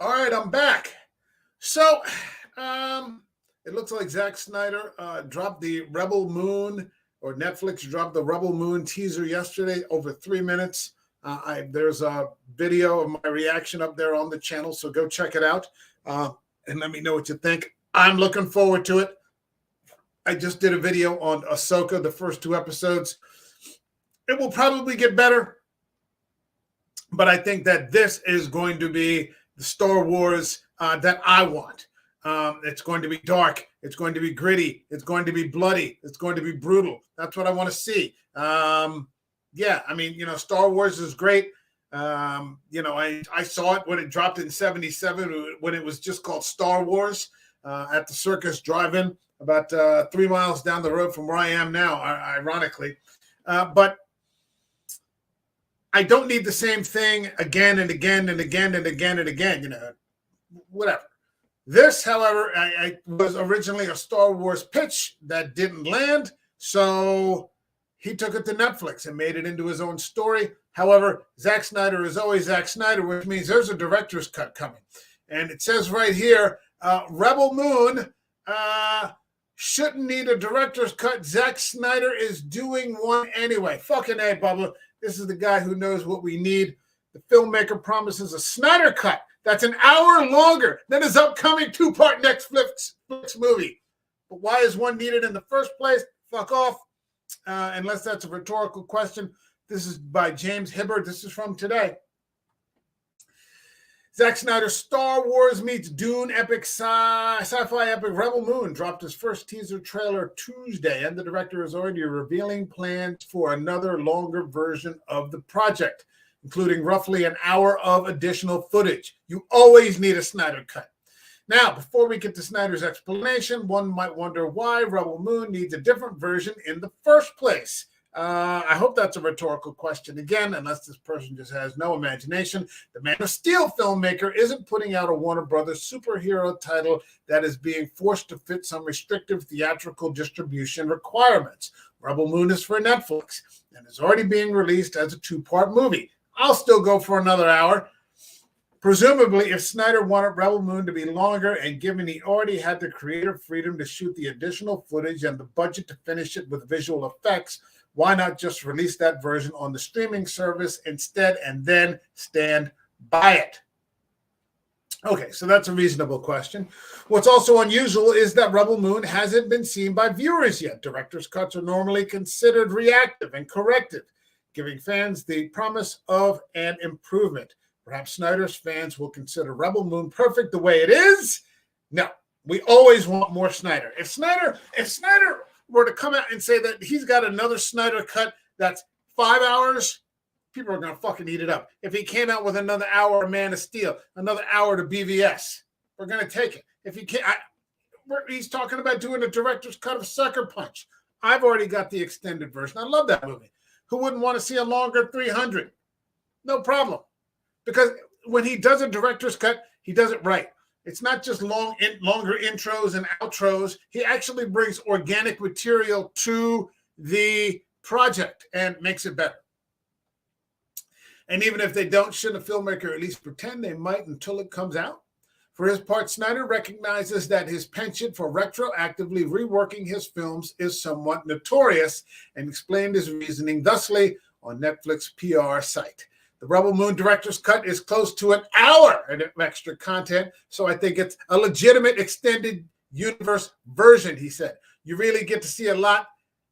All right, I'm back. So, it looks like Zack Snyder dropped the Rebel Moon, or Netflix dropped the Rebel Moon teaser yesterday, over 3 minutes. There's a video of my reaction up there on the channel, so go check it out and let me know what you think. I'm looking forward to it. I just did a video on Ahsoka, the first 2 episodes. It will probably get better, but I think that this is going to be the Star Wars that I want. It's going to be dark. It's going to be gritty. It's going to be bloody. It's going to be brutal. That's what I want to see. Yeah, I mean, Star Wars is great. I saw it when it dropped in 77, when it was just called Star Wars at the Circus Drive-In, about 3 miles down the road from where I am now, ironically. But I don't need the same thing again and again and again and again and again, whatever. This, however, I was originally a Star Wars pitch that didn't land, so he took it to Netflix and made it into his own story. However, Zack Snyder is always Zack Snyder, which means there's a director's cut coming. And it says right here, Rebel Moon shouldn't need a director's cut. Zack Snyder is doing one anyway. Fucking A, Bubba. This is the guy who knows what we need. The filmmaker promises a Snyder cut that's an hour longer than his upcoming 2-part Netflix movie. But why is one needed in the first place? Fuck off. Unless that's a rhetorical question. This is by James Hibbard. This is from today. Zack Snyder's Star Wars meets Dune epic sci-fi epic Rebel Moon dropped his first teaser trailer Tuesday, and the director is already revealing plans for another longer version of the project, including roughly an hour of additional footage. You always need a Snyder cut. Now, before we get to Snyder's explanation, one might wonder why Rebel Moon needs a different version in the first place. I hope that's a rhetorical question again, unless this person just has no imagination. The Man of Steel filmmaker isn't putting out a Warner Brothers superhero title that is being forced to fit some restrictive theatrical distribution requirements. Rebel Moon is for Netflix and is already being released as a 2-part movie. I'll still go for another hour. Presumably, if Snyder wanted Rebel Moon to be longer, and given he already had the creative freedom to shoot the additional footage and the budget to finish it with visual effects, why not just release that version on the streaming service instead and then stand by it? Okay, so that's a reasonable question. What's also unusual is that Rebel Moon hasn't been seen by viewers yet. Director's cuts are normally considered reactive and corrective, giving fans the promise of an improvement. Perhaps Snyder's fans will consider Rebel Moon perfect the way it is. No, we always want more Snyder. If Snyder were to come out and say that he's got another Snyder cut that's 5 hours, people are going to fucking eat it up. If he came out with another hour of Man of Steel, another hour to BVS, we're going to take it. If he can't, he's talking about doing a director's cut of Sucker Punch. I've already got the extended version. I love that movie. Who wouldn't want to see a longer 300? No problem. Because when he does a director's cut, he does it right. It's not just longer intros and outros. He actually brings organic material to the project and makes it better. And even if they don't, shouldn't a filmmaker at least pretend they might until it comes out? For his part, Snyder recognizes that his penchant for retroactively reworking his films is somewhat notorious and explained his reasoning thusly on Netflix PR site. The Rebel Moon director's cut is close to an hour of extra content, so I think it's a legitimate extended universe version, he said. You really get to see a lot.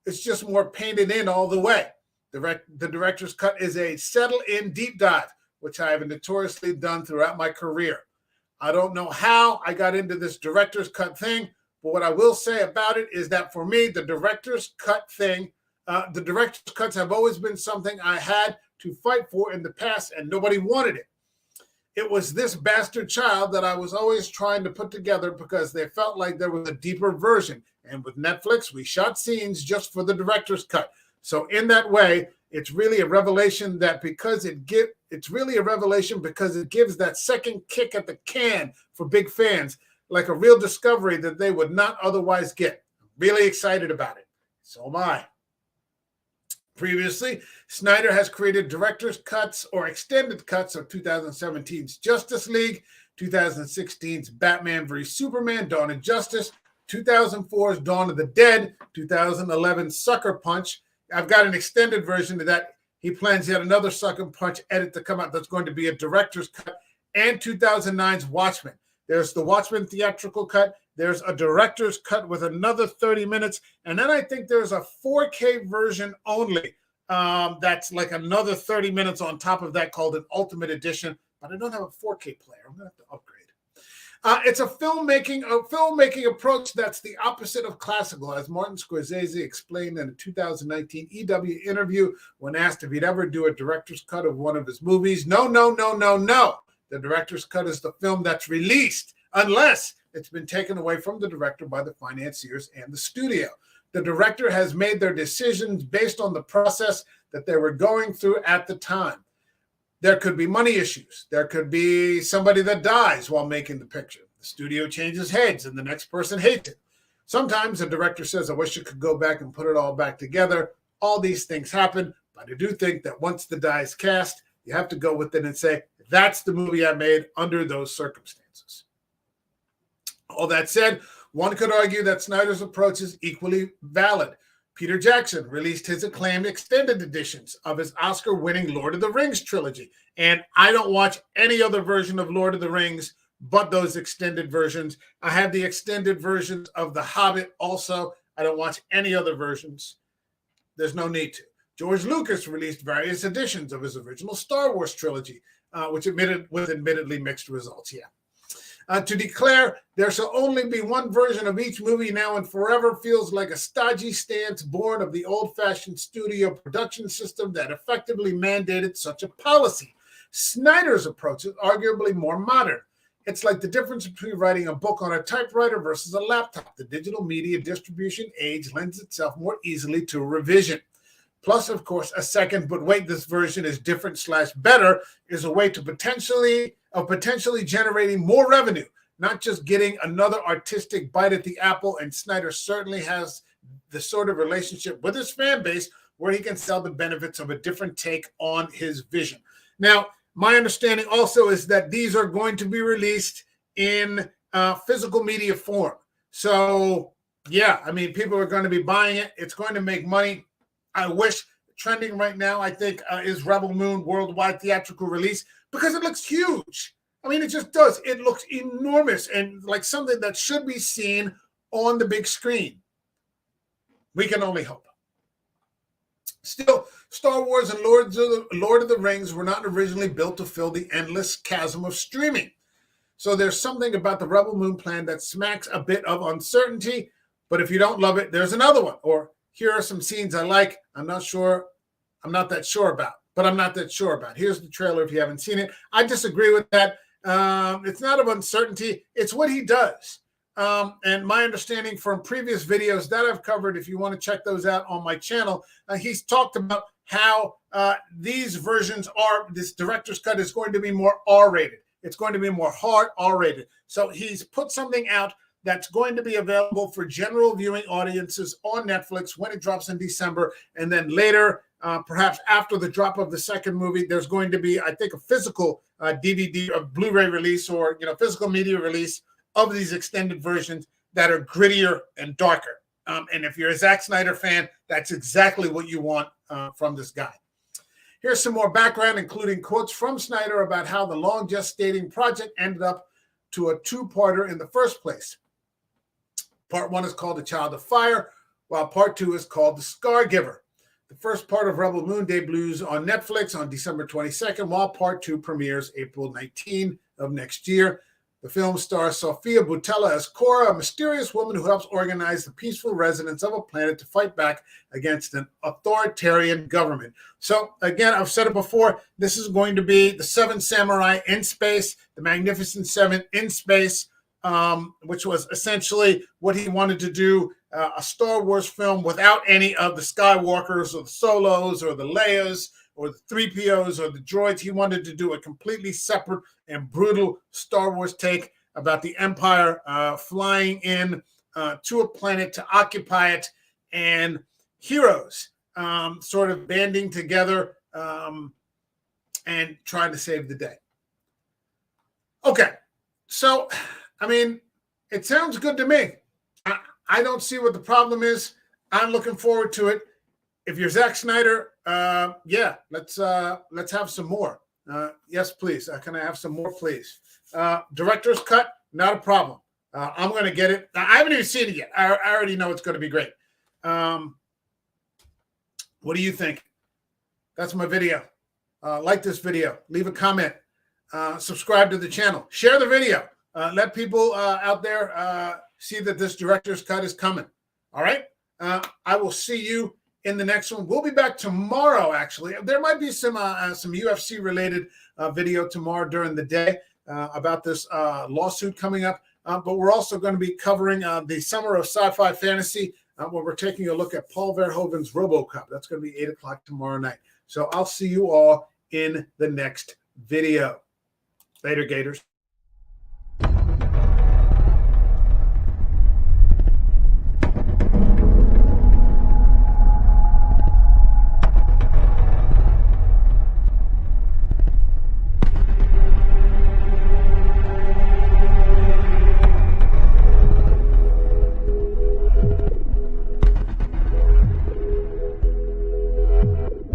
It's just more painted in all the way. The director's cut is a settle-in deep dive, which I have notoriously done throughout my career. I don't know how I got into this director's cut thing, but what I will say about it is that for me, the director's cut thing, the director's cuts have always been something I had to fight for in the past, and nobody wanted it. It was this bastard child that I was always trying to put together because they felt like there was a deeper version. And with Netflix, we shot scenes just for the director's cut. So in that way, it's really a revelation that it's really a revelation because it gives that second kick at the can for big fans, like a real discovery that they would not otherwise get. Really excited about it. So am I. Previously, Snyder has created director's cuts or extended cuts of 2017's Justice League, 2016's Batman v Superman, Dawn of Justice, 2004's Dawn of the Dead, 2011's Sucker Punch. I've got an extended version of that. He plans yet another Sucker Punch edit to come out that's going to be a director's cut, and 2009's Watchmen. There's the Watchmen theatrical cut. There's a director's cut with another 30 minutes. And then I think there's a 4K version only. That's like another 30 minutes on top of that called an Ultimate Edition. But I don't have a 4K player. I'm going to have to upgrade. It's a filmmaking approach that's the opposite of classical, as Martin Scorsese explained in a 2019 EW interview when asked if he'd ever do a director's cut of one of his movies. No. The director's cut is the film that's released, unless it's been taken away from the director by the financiers and the studio. The director has made their decisions based on the process that they were going through at the time. There could be money issues. There could be somebody that dies while making the picture. The studio changes heads and the next person hates it. Sometimes the director says, I wish I could go back and put it all back together. All these things happen, but I do think that once the die is cast, you have to go with it and say, that's the movie I made under those circumstances. All that said, one could argue that Snyder's approach is equally valid. Peter Jackson released his acclaimed extended editions of his Oscar-winning Lord of the Rings trilogy, and I don't watch any other version of Lord of the Rings but those extended versions. I have the extended versions of The Hobbit also. I don't watch any other versions. There's no need to. George Lucas released various editions of his original Star Wars trilogy, with admittedly mixed results. To declare there shall only be one version of each movie now and forever feels like a stodgy stance born of the old-fashioned studio production system that effectively mandated such a policy. Snyder's approach is arguably more modern. It's like the difference between writing a book on a typewriter versus a laptop. The digital media distribution age lends itself more easily to revision. Plus, of course, a second, but wait, this version is different / better is a way to potentially generating more revenue, not just getting another artistic bite at the apple. And Snyder certainly has the sort of relationship with his fan base where he can sell the benefits of a different take on his vision. Now, my understanding also is that these are going to be released in physical media form. So, yeah, I mean, people are going to be buying it. It's going to make money. I wish trending right now, I think, is Rebel Moon worldwide theatrical release because it looks huge. I mean, it just does. It looks enormous and like something that should be seen on the big screen. We can only hope. Still, Star Wars and Lord of the Rings were not originally built to fill the endless chasm of streaming. So there's something about the Rebel Moon plan that smacks a bit of uncertainty, but if you don't love it, there's another one. Or here are some scenes I like. I'm not that sure about, but I'm not that sure about. Here's the trailer if you haven't seen it. I disagree with that. It's not of uncertainty. It's what he does. And my understanding from previous videos that I've covered, if you want to check those out on my channel, he's talked about how these versions this director's cut is going to be more R-rated. It's going to be more hard R-rated. So he's put something out that's going to be available for general viewing audiences on Netflix when it drops in December. And then later, perhaps after the drop of the second movie, there's going to be, I think, a physical DVD or Blu-ray release or physical media release of these extended versions that are grittier and darker. And if you're a Zack Snyder fan, that's exactly what you want from this guy. Here's some more background, including quotes from Snyder about how the long gestating project ended up to a two-parter in the first place. Part 1 is called The Child of Fire, while Part 2 is called The Scar Giver. The first part of Rebel Moon debuts on Netflix on December 22nd, while Part 2 premieres April 19 of next year. The film stars Sofia Boutella as Cora, a mysterious woman who helps organize the peaceful residents of a planet to fight back against an authoritarian government. So, again, I've said it before, this is going to be the Seven Samurai in space, the Magnificent Seven in space, which was essentially what he wanted to do, a Star Wars film without any of the Skywalkers or the Solos or the Leias or the 3POs or the droids. He wanted to do a completely separate and brutal Star Wars take about the Empire flying in to a planet to occupy it, and heroes sort of banding together and trying to save the day. Okay, so, I mean, it sounds good to me. I don't see what the problem is. I'm looking forward to it. If you're Zack Snyder, yeah, let's have some more. Yes, please. Can I have some more, please? Director's cut, not a problem. I'm going to get it. I haven't even seen it yet. I already know it's going to be great. What do you think? That's my video. Like this video. Leave a comment. Subscribe to the channel. Share the video. Let people out there see that this director's cut is coming. All right? I will see you in the next one. We'll be back tomorrow, actually. There might be some UFC-related video tomorrow during the day about this lawsuit coming up. But we're also going to be covering the Summer of Sci-Fi Fantasy, where we're taking a look at Paul Verhoeven's RoboCop. That's going to be 8 o'clock tomorrow night. So I'll see you all in the next video. Later, Gators.